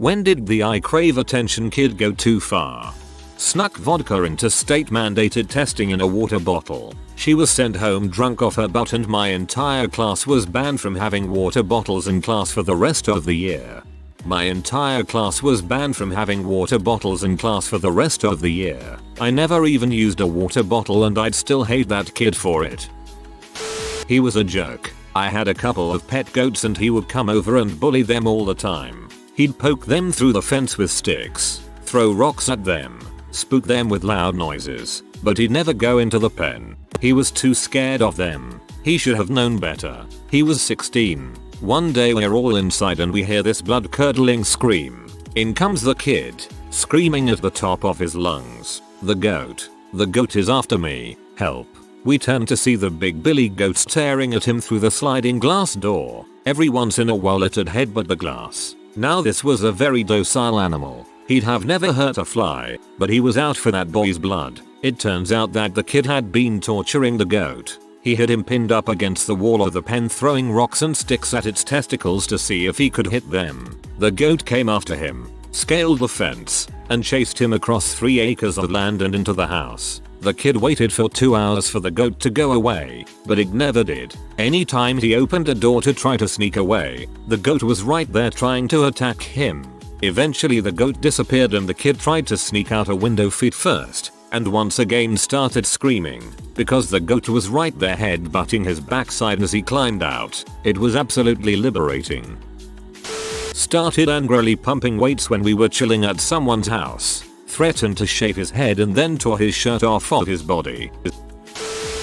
When did the I crave attention kid go too far? Snuck vodka into state mandated testing in a water bottle. She was sent home drunk off her butt and my entire class was banned from having water bottles in class for the rest of the year. My entire class was banned from having water bottles in class for the rest of the year. I never even used a water bottle and I'd still hate that kid for it. He was a jerk. I had a couple of pet goats and he would come over and bully them all the time. He'd poke them through the fence with sticks, throw rocks at them, spook them with loud noises, but he'd never go into the pen. He was too scared of them. He should have known better. He was 16. One day we're all inside and we hear this blood-curdling scream. In comes the kid, screaming at the top of his lungs. The goat is after me, help. We turn to see the big billy goat staring at him through the sliding glass door. Every once in a while it'd headbutt the glass. Now this was a very docile animal. He'd have never hurt a fly, but he was out for that boy's blood. It turns out that the kid had been torturing the goat. He had him pinned up against the wall of the pen throwing rocks and sticks at its testicles to see if he could hit them. The goat came after him, scaled the fence, and chased him across 3 acres of land and into the house. The kid waited for 2 hours for the goat to go away, but it never did. Anytime he opened a door to try to sneak away, the goat was right there trying to attack him. Eventually the goat disappeared and the kid tried to sneak out a window feet first, and once again started screaming, because the goat was right there head-butting his backside as he climbed out. It was absolutely liberating. Started angrily pumping weights when we were chilling at someone's house. Threatened to shave his head and then tore his shirt off of his body.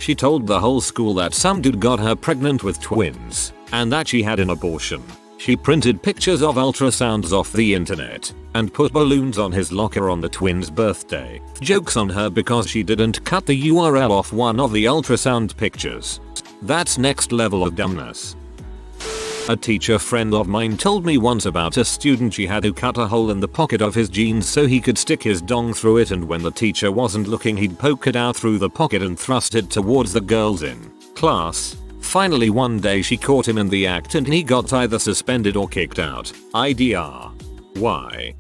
She told the whole school that some dude got her pregnant with twins, and that she had an abortion. She printed pictures of ultrasounds off the internet, and put balloons on his locker on the twins' birthday. Jokes on her because she didn't cut the URL off one of the ultrasound pictures. That's next level of dumbness. A teacher friend of mine told me once about a student she had who cut a hole in the pocket of his jeans so he could stick his dong through it, and when the teacher wasn't looking he'd poke it out through the pocket and thrust it towards the girls in class. Finally one day she caught him in the act and he got either suspended or kicked out. IDR. Why?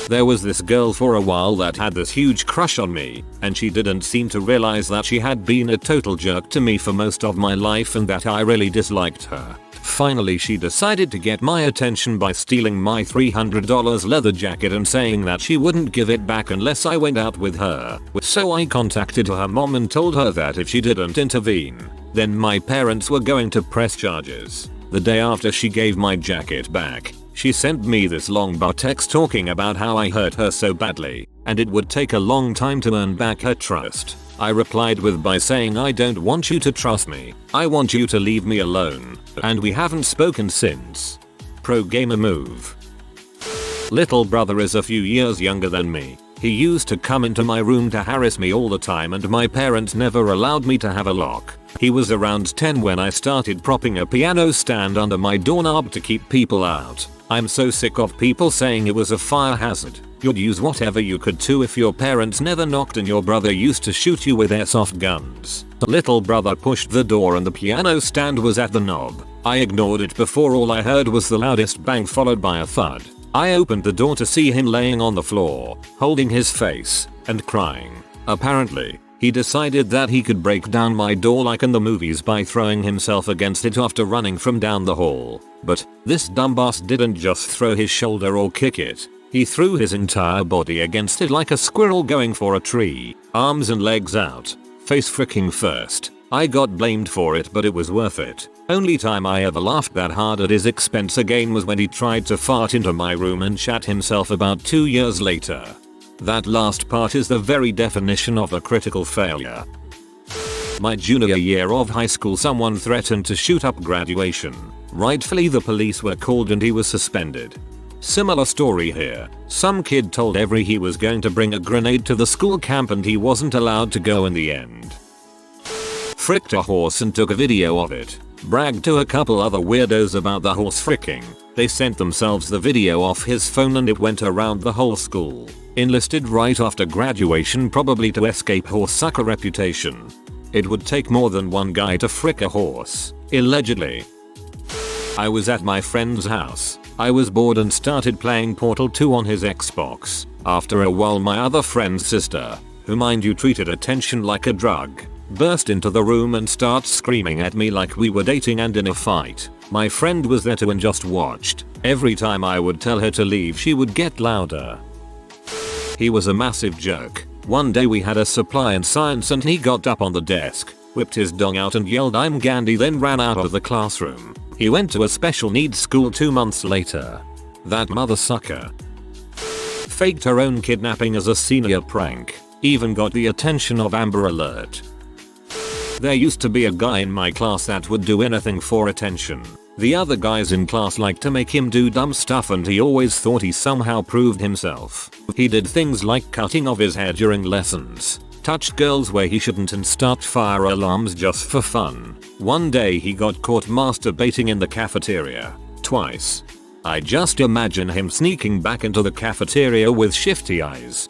There was this girl for a while that had this huge crush on me, and she didn't seem to realize that she had been a total jerk to me for most of my life and that I really disliked her. Finally she decided to get my attention by stealing my $300 leather jacket and saying that she wouldn't give it back unless I went out with her. So I contacted her mom and told her that if she didn't intervene, then my parents were going to press charges. The day after she gave my jacket back, she sent me this long bar text talking about how I hurt her so badly, and it would take a long time to earn back her trust. I replied by saying I don't want you to trust me, I want you to leave me alone, and we haven't spoken since. Pro gamer move. Little brother is a few years younger than me. He used to come into my room to harass me all the time and my parents never allowed me to have a lock. He was around 10 when I started propping a piano stand under my doorknob to keep people out. I'm so sick of people saying it was a fire hazard. You'd use whatever you could to if your parents never knocked and your brother used to shoot you with airsoft guns. Little brother pushed the door and the piano stand was at the knob. I ignored it before all I heard was the loudest bang followed by a thud. I opened the door to see him laying on the floor, holding his face, and crying. Apparently, he decided that he could break down my door like in the movies by throwing himself against it after running from down the hall. But this dumbass didn't just throw his shoulder or kick it. He threw his entire body against it like a squirrel going for a tree, arms and legs out, face freaking first. I got blamed for it, but it was worth it. Only time I ever laughed that hard at his expense again was when he tried to fart into my room and shat himself about 2 years later. That last part is the very definition of a critical failure. My junior year of high school, someone threatened to shoot up graduation. Rightfully the police were called and he was suspended. Similar story here. Some kid told he was going to bring a grenade to the school camp and he wasn't allowed to go in the end. Fricked a horse and took a video of it. Bragged to a couple other weirdos about the horse fricking. They sent themselves the video off his phone and it went around the whole school. Enlisted right after graduation, probably to escape horse sucker reputation. It would take more than one guy to frick a horse, allegedly. I was at my friend's house. I was bored and started playing Portal 2 on his Xbox. After a while my other friend's sister, who mind you treated attention like a drug, burst into the room and starts screaming at me like we were dating and in a fight. My friend was there too and just watched. Every time I would tell her to leave she would get louder. He was a massive jerk. One day we had a supply in science and he got up on the desk, whipped his dong out and yelled "I'm Gandhi," then ran out of the classroom. He went to a special needs school 2 months later. That mother sucker. Faked her own kidnapping as a senior prank. Even got the attention of Amber Alert. There used to be a guy in my class that would do anything for attention. The other guys in class liked to make him do dumb stuff and he always thought he somehow proved himself. He did things like cutting off his hair during lessons, touched girls where he shouldn't and start fire alarms just for fun. One day he got caught masturbating in the cafeteria. Twice. I just imagine him sneaking back into the cafeteria with shifty eyes.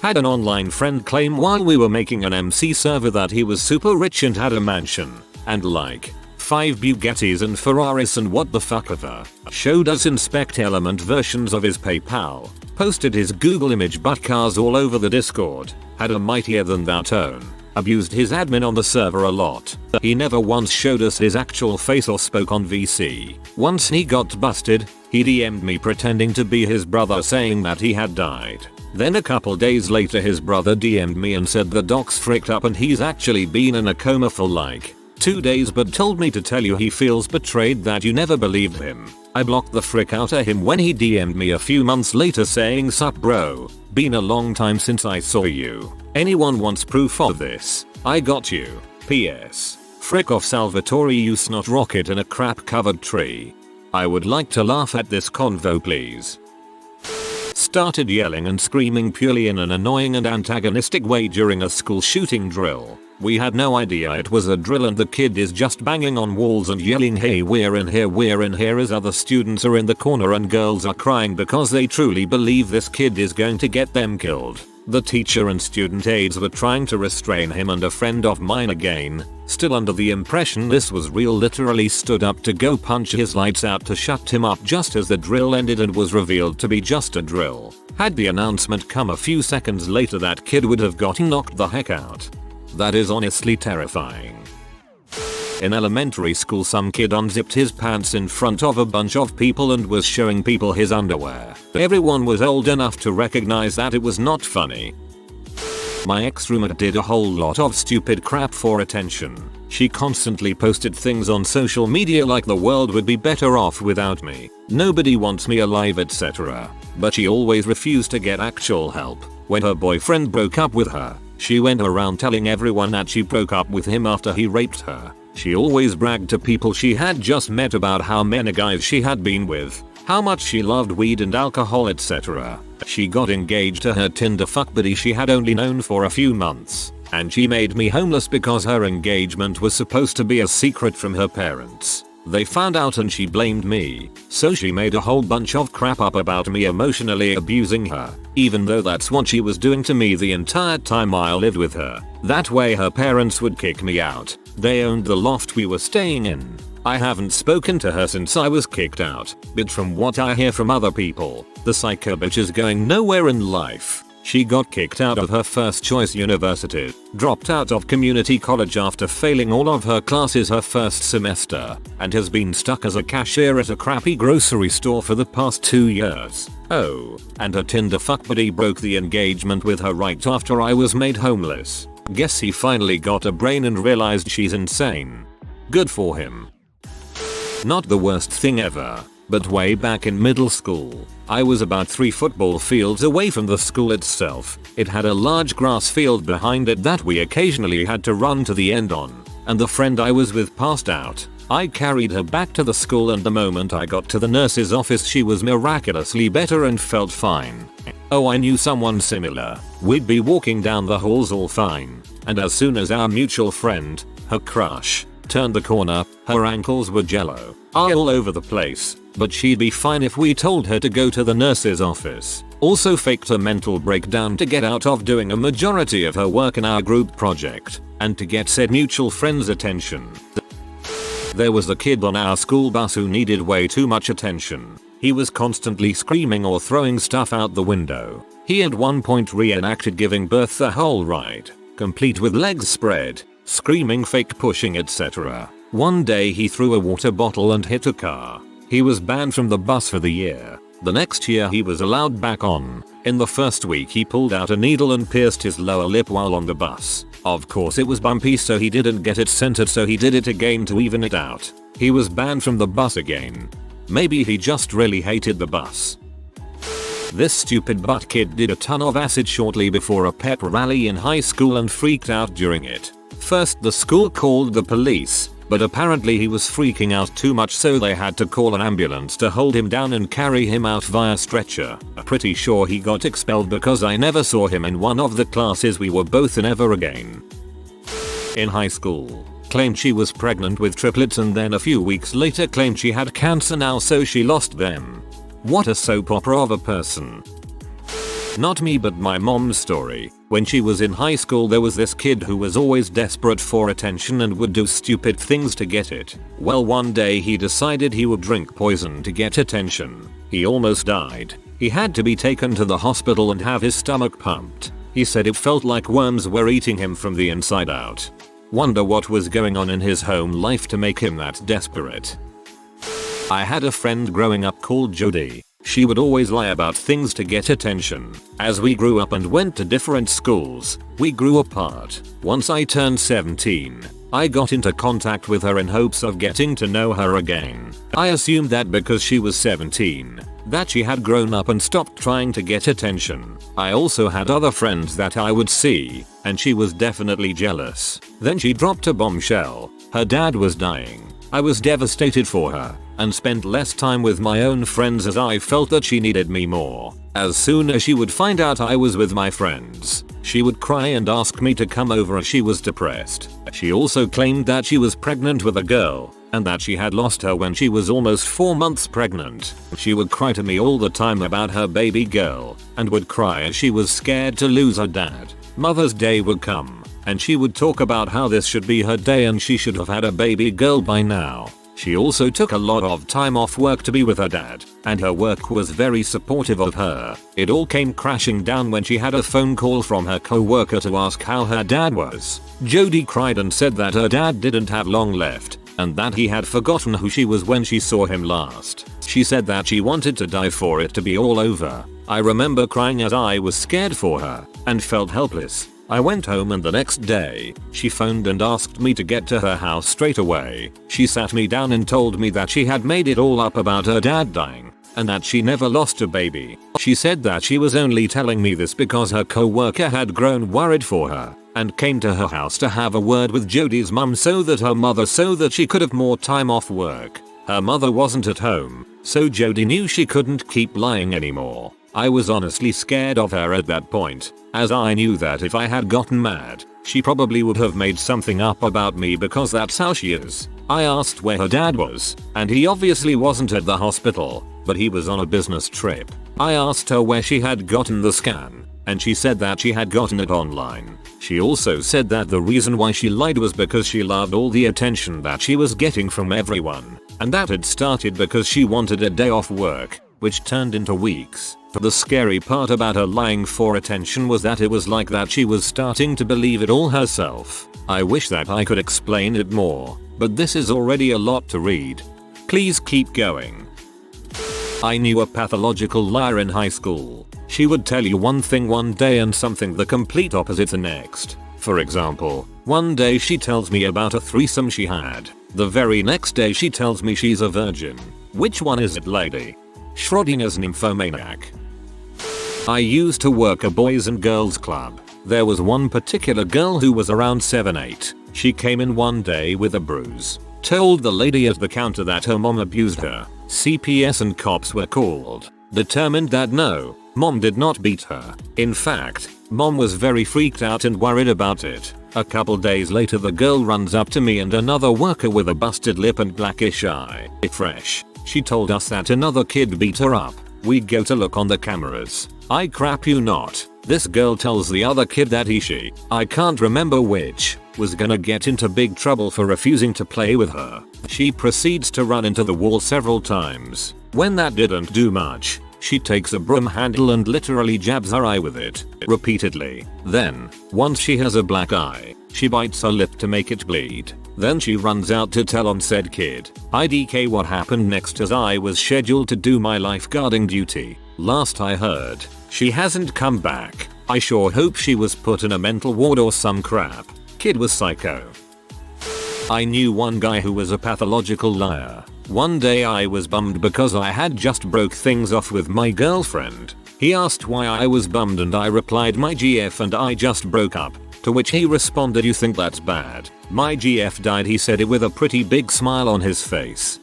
Had an online friend claim while we were making an MC server that he was super rich and had a mansion, and like 5 Bugattis and Ferraris and what the fuck ever. Showed us inspect element versions of his PayPal. Posted his Google image butt cars all over the Discord. Had a mightier than thou tone. Abused his admin on the server a lot. He never once showed us his actual face or spoke on VC. Once he got busted, he DM'd me pretending to be his brother saying that he had died. Then a couple days later his brother DM'd me and said the doc's fricked up and he's actually been in a coma for like 2 days but told me to tell you he feels betrayed that you never believed him. I blocked the frick out of him when he DM'd me a few months later saying sup bro, been a long time since I saw you. Anyone wants proof of this? I got you. PS. Frick off Salvatore you snot rocket in a crap covered tree. I would like to laugh at this convo please. Started yelling and screaming purely in an annoying and antagonistic way during a school shooting drill. We had no idea it was a drill and the kid is just banging on walls and yelling hey we're in here as other students are in the corner and girls are crying because they truly believe this kid is going to get them killed. The teacher and student aides were trying to restrain him and a friend of mine again, still under the impression this was real, literally stood up to go punch his lights out to shut him up just as the drill ended and was revealed to be just a drill. Had the announcement come a few seconds later that kid would have gotten knocked the heck out. That is honestly terrifying. In elementary school some kid unzipped his pants in front of a bunch of people and was showing people his underwear. Everyone was old enough to recognize that it was not funny. My ex-roommate did a whole lot of stupid crap for attention. She constantly posted things on social media like the world would be better off without me. Nobody wants me alive etc. But she always refused to get actual help. When her boyfriend broke up with her, she went around telling everyone that she broke up with him after he raped her. She always bragged to people she had just met about how many guys she had been with, how much she loved weed and alcohol etc. She got engaged to her Tinder fuck buddy she had only known for a few months, and she made me homeless because her engagement was supposed to be a secret from her parents. They found out and she blamed me, so she made a whole bunch of crap up about me emotionally abusing her, even though that's what she was doing to me the entire time I lived with her. That way her parents would kick me out. They owned the loft we were staying in. I haven't spoken to her since I was kicked out, but from what I hear from other people, the psycho bitch is going nowhere in life. She got kicked out of her first choice university, dropped out of community college after failing all of her classes her first semester, and has been stuck as a cashier at a crappy grocery store for the past 2 years. Oh, and her Tinder fuck buddy broke the engagement with her right after I was made homeless. Guess he finally got a brain and realized she's insane. Good for him. Not the worst thing ever, but way back in middle school, I was about 3 football fields away from the school itself. It had a large grass field behind it that we occasionally had to run to the end on, and the friend I was with passed out. I carried her back to the school and the moment I got to the nurse's office she was miraculously better and felt fine. Oh, I knew someone similar. We'd be walking down the halls all fine, and as soon as our mutual friend, her crush, turned the corner, her ankles were jello, all over the place, but she'd be fine if we told her to go to the nurse's office. Also faked a mental breakdown to get out of doing a majority of her work in our group project, and to get said mutual friend's attention. There was a kid on our school bus who needed way too much attention. He was constantly screaming or throwing stuff out the window. He at one point reenacted giving birth the whole ride, complete with legs spread, screaming, fake pushing, etc. One day he threw a water bottle and hit a car. He was banned from the bus for the year. The next year he was allowed back on. In the first week he pulled out a needle and pierced his lower lip while on the bus. Of course it was bumpy, so he didn't get it centered, so he did it again to even it out. He was banned from the bus again. Maybe he just really hated the bus. This stupid butt kid did a ton of acid shortly before a pep rally in high school and freaked out during it. First the school called the police, but apparently he was freaking out too much, so they had to call an ambulance to hold him down and carry him out via stretcher. Pretty sure he got expelled because I never saw him in one of the classes we were both in ever again. In high school, claimed she was pregnant with triplets and then a few weeks later claimed she had cancer now, so she lost them. What a soap opera of a person. Not me, but my mom's story. When she was in high school there was this kid who was always desperate for attention and would do stupid things to get it. Well, one day he decided he would drink poison to get attention. He almost died. He had to be taken to the hospital and have his stomach pumped. He said it felt like worms were eating him from the inside out. Wonder what was going on in his home life to make him that desperate. I had a friend growing up called Jody. She would always lie about things to get attention. As we grew up and went to different schools, we grew apart. Once I turned 17, I got into contact with her in hopes of getting to know her again. I assumed that because she was 17, that she had grown up and stopped trying to get attention. I also had other friends that I would see, and she was definitely jealous. Then she dropped a bombshell. Her dad was dying. I was devastated for her, and spent less time with my own friends as I felt that she needed me more. As soon as she would find out I was with my friends, she would cry and ask me to come over as she was depressed. She also claimed that she was pregnant with a girl, and that she had lost her when she was almost 4 months pregnant. She would cry to me all the time about her baby girl, and would cry as she was scared to lose her dad. Mother's Day would come, and she would talk about how this should be her day and she should have had a baby girl by now. She also took a lot of time off work to be with her dad, and her work was very supportive of her. It all came crashing down when she had a phone call from her co-worker to ask how her dad was. Jody cried and said that her dad didn't have long left, and that he had forgotten who she was when she saw him last. She said that she wanted to die for it to be all over. I remember crying as I was scared for her, and felt helpless. I went home, and the next day, she phoned and asked me to get to her house straight away. She sat me down and told me that she had made it all up about her dad dying, and that she never lost a baby. She said that she was only telling me this because her co-worker had grown worried for her, and came to her house to have a word with Jody's mum so that she could have more time off work. Her mother wasn't at home, so Jody knew she couldn't keep lying anymore. I was honestly scared of her at that point, as I knew that if I had gotten mad, she probably would have made something up about me because that's how she is. I asked where her dad was, and he obviously wasn't at the hospital, but he was on a business trip. I asked her where she had gotten the scan, and she said that she had gotten it online. She also said that the reason why she lied was because she loved all the attention that she was getting from everyone, and that had started because she wanted a day off work, which turned into weeks. The scary part about her lying for attention was that it was like that she was starting to believe it all herself. I wish that I could explain it more, but this is already a lot to read. Please keep going. I knew a pathological liar in high school. She would tell you one thing one day and something the complete opposite the next. For example, one day she tells me about a threesome she had. The very next day she tells me she's a virgin. Which one is it, lady? Schrodinger's nymphomaniac. I used to work a boys and girls club. There was one particular girl who was around 7-8. She came in one day with a bruise. Told the lady at the counter that her mom abused her. CPS and cops were called. Determined that no, mom did not beat her. In fact, mom was very freaked out and worried about it. A couple days later the girl runs up to me and another worker with a busted lip and blackish eye. Fresh. She told us that another kid beat her up. We go to look on the cameras. I crap you not. This girl tells the other kid that I can't remember which, was gonna get into big trouble for refusing to play with her. She proceeds to run into the wall several times. When that didn't do much, she takes a broom handle and literally jabs her eye with it, repeatedly. Then, once she has a black eye, she bites her lip to make it bleed. Then she runs out to tell on said kid. IDK what happened next as I was scheduled to do my lifeguarding duty. Last I heard, she hasn't come back. I sure hope she was put in a mental ward or some crap. Kid was psycho. I knew one guy who was a pathological liar. One day I was bummed because I had just broke things off with my girlfriend. He asked why I was bummed and I replied my GF and I just broke up. To which he responded, you think that's bad? My GF died, he said it with a pretty big smile on his face.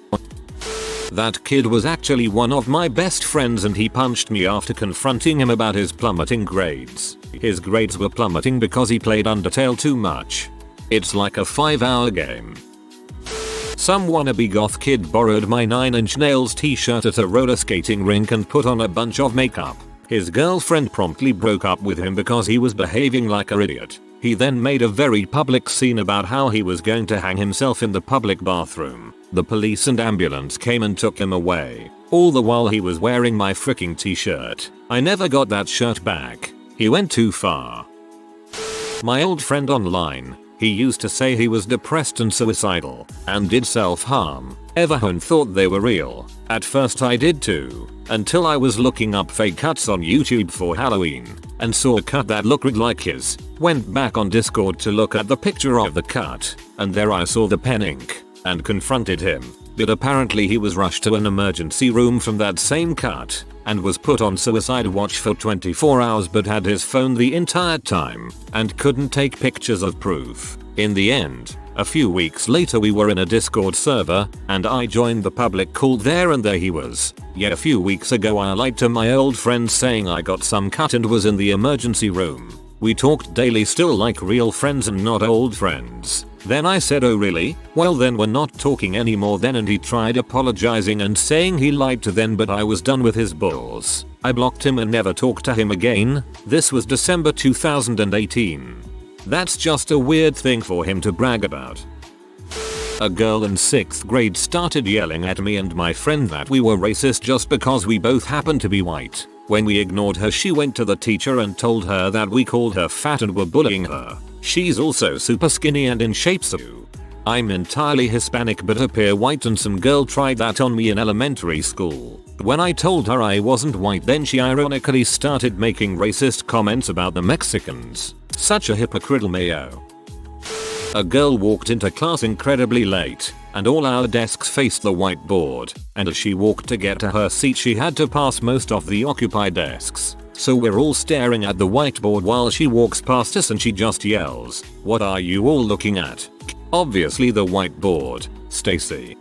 That kid was actually one of my best friends and he punched me after confronting him about his plummeting grades. His grades were plummeting because he played Undertale too much. It's like a 5-hour game. Some wannabe goth kid borrowed my 9-inch nails t-shirt at a roller skating rink and put on a bunch of makeup. His girlfriend promptly broke up with him because he was behaving like an idiot. He then made a very public scene about how he was going to hang himself in the public bathroom. The police and ambulance came and took him away. All the while he was wearing my freaking t-shirt. I never got that shirt back. He went too far. My old friend online. He used to say he was depressed and suicidal, and did self-harm. Everyone thought they were real. At first I did too, until I was looking up fake cuts on YouTube for Halloween, and saw a cut that looked like his. Went back on Discord to look at the picture of the cut, and there I saw the pen ink, and confronted him. But apparently he was rushed to an emergency room from that same cut, and was put on suicide watch for 24 hours but had his phone the entire time, and couldn't take pictures of proof. In the end, a few weeks later we were in a Discord server, and I joined the public call there and there he was. Yet a few weeks ago I lied to my old friend saying I got some cut and was in the emergency room. We talked daily still like real friends and not old friends. Then I said, oh really? Well then we're not talking anymore then, and he tried apologizing and saying he lied to then, but I was done with his balls. I blocked him and never talked to him again. This was December 2018. That's just a weird thing for him to brag about. A girl in 6th grade started yelling at me and my friend that we were racist just because we both happened to be white. When we ignored her, she went to the teacher and told her that we called her fat and were bullying her. She's also super skinny and in shape too. I'm entirely Hispanic but appear white, and some girl tried that on me in elementary school. When I told her I wasn't white, then she ironically started making racist comments about the Mexicans. Such a hypocritical mayo. A girl walked into class incredibly late, and all our desks faced the whiteboard, and as she walked to get to her seat she had to pass most of the occupied desks. So we're all staring at the whiteboard while she walks past us and she just yells, "What are you all looking at?" Obviously the whiteboard. Stacy.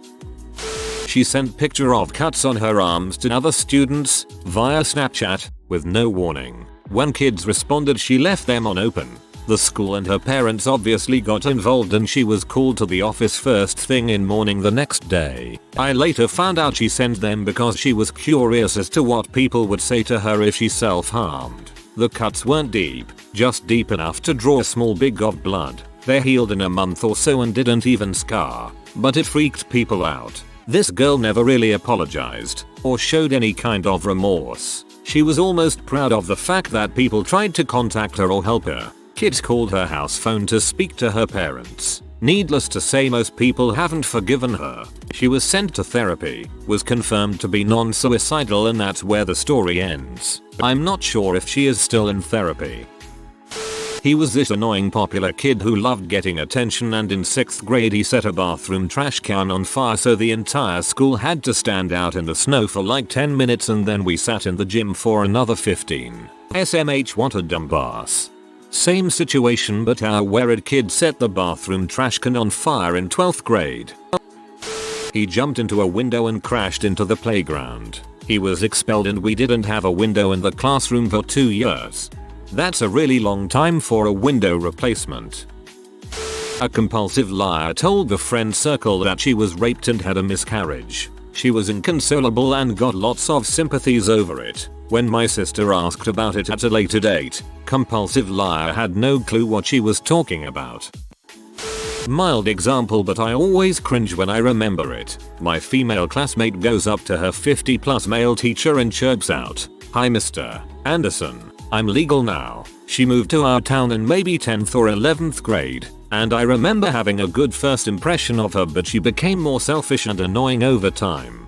She sent picture of cuts on her arms to other students via Snapchat with no warning. When kids responded, she left them on open. The school and her parents obviously got involved and she was called to the office first thing in morning the next day. I later found out she sent them because she was curious as to what people would say to her if she self-harmed. The cuts weren't deep, just deep enough to draw a small big of blood. They healed in a month or so and didn't even scar, but it freaked people out. This girl never really apologized or showed any kind of remorse. She was almost proud of the fact that people tried to contact her or help her. Kids called her house phone to speak to her parents. Needless to say, most people haven't forgiven her. She was sent to therapy, was confirmed to be non-suicidal, and that's where the story ends. I'm not sure if she is still in therapy. He was this annoying popular kid who loved getting attention, and in 6th grade he set a bathroom trash can on fire so the entire school had to stand out in the snow for like 10 minutes, and then we sat in the gym for another 15. SMH, what a dumbass. Same situation, but our worried kid set the bathroom trash can on fire in 12th grade. He jumped into a window and crashed into the playground. He was expelled and we didn't have a window in the classroom for 2 years. That's a really long time for a window replacement. A compulsive liar told the friend circle that she was raped and had a miscarriage. She was inconsolable and got lots of sympathies over it. When my sister asked about it at a later date, compulsive liar had no clue what she was talking about. Mild example, but I always cringe when I remember it. My female classmate goes up to her 50+ male teacher and chirps out, "Hi Mr. Anderson, I'm legal now." She moved to our town in maybe 10th or 11th grade, and I remember having a good first impression of her, but she became more selfish and annoying over time.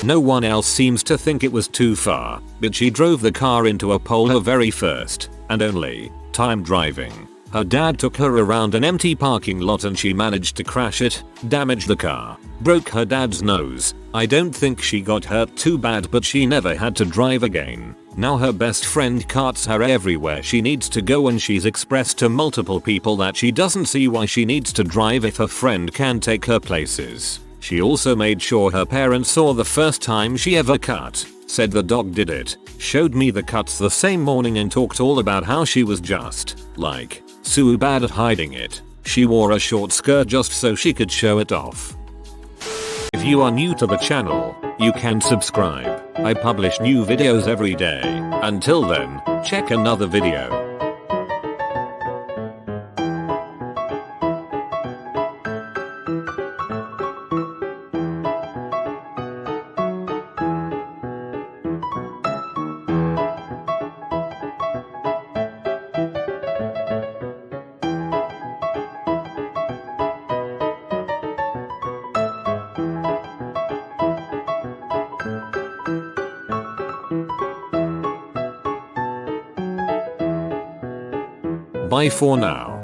No one else seems to think it was too far, but she drove the car into a pole her very first and only time driving. Her dad took her around an empty parking lot and she managed to crash it, damage the car, broke her dad's nose. I don't think she got hurt too bad, but she never had to drive again. Now her best friend carts her everywhere she needs to go, and she's expressed to multiple people that she doesn't see why she needs to drive if her friend can take her places. She also made sure her parents saw the first time she ever cut, said the dog did it, showed me the cuts the same morning, and talked all about how she was just, like, so bad at hiding it. She wore a short skirt just so she could show it off. If you are new to the channel, you can subscribe. I publish new videos every day. Until then, check another video. Bye for now.